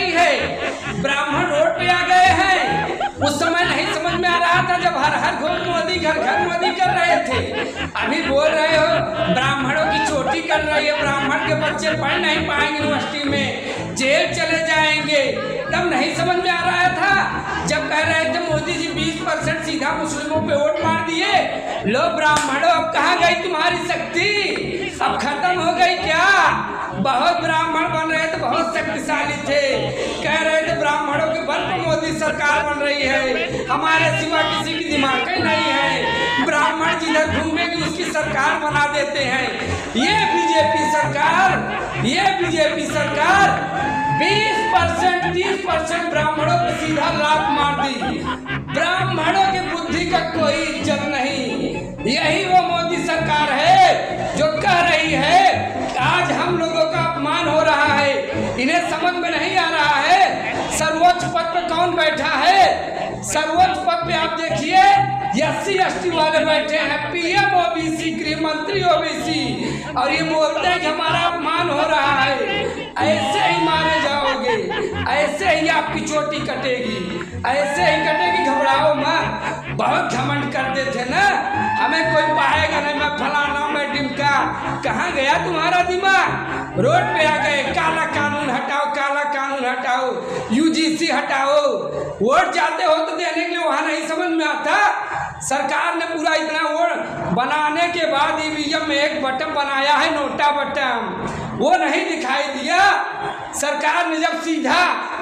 गई है, ब्राह्मण रोड पे आ गए हैं। उस समय नहीं समझ में आ रहा था जब हर हर घर मोदी घर घर मोदी कर रहे थे। अभी बोल रहे हो ब्राह्मणों की चोटी कर रही है, ब्राह्मण के बच्चे पढ़ नहीं पाएंगे यूनिवर्सिटी में, जेल चले जाएंगे। तब नहीं समझ में आ रहा था जब कह रहे थे मोदी जी 20% सीधा मुस्लिमों पे वोट मार दिए। लो ब्राह्मणों, अब कहाँ गई तुम्हारी शक्ति? अब खत्म हो गई क्या? बहुत ब्राह्मण बन रहे थे, बहुत शक्तिशाली थे, कह रहे थे ब्राह्मणों के बल पर मोदी सरकार बन रही है, हमारे सिवा किसी की दिमाग ही नहीं है, ब्राह्मण जिधर घूमेंगे उसकी सरकार बना देते हैं। ये बीजेपी सरकार 20% 30% ब्राह्मणों को सीधा लात मार दी। ब्राह्मणों की बुद्धि का कोई इज्जत नहीं। यही वो मोदी सरकार है जो कह रही है आज हम लोगों का अपमान हो रहा है। इन्हें समझ में नहीं आ रहा है सर्वोच्च पद पर कौन बैठा है। सर्वोच्च पद पे आप देखिए SC ST वाले बैठे हैं, PM OBC, गृह मंत्री OBC, और ये बोलते हैं कि हमारा अपमान हो रहा है। ऐसे ही मारे जाओगे, ऐसे ही आपकी चोटी कटेगी, ऐसे ही कटेगी, घबराओ मत। बहुत घमंड करते थे ना, हमें कोई पाएगा नहीं, मैं फलाना मैं डिमका। कहाँ गया तुम्हारा दिमाग? रोड पे आ गए, काला कानून हटाओ, काला कानून हटाओ, UGC हटाओ। वोट जाते हो तो देने के लिए वहाँ नहीं समझ में आता। सरकार ने पूरा इतना वोट बनाने के बाद EVM में एक बटन बनाया है, नोटा बटन, वो नहीं दिखाई दिया। सरकार ने जब सीधा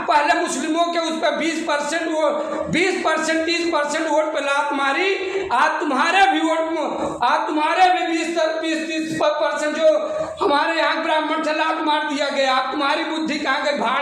पहले मुस्लिमों के उस पर 20% वो 20% 30% वोट पे लात मारी, आज तुम्हारे भी 20-30% जो हमारे यहाँ ब्राह्मण से लात मार दिया गया। अब तुम्हारी बुद्धि कहाँ गई? भाग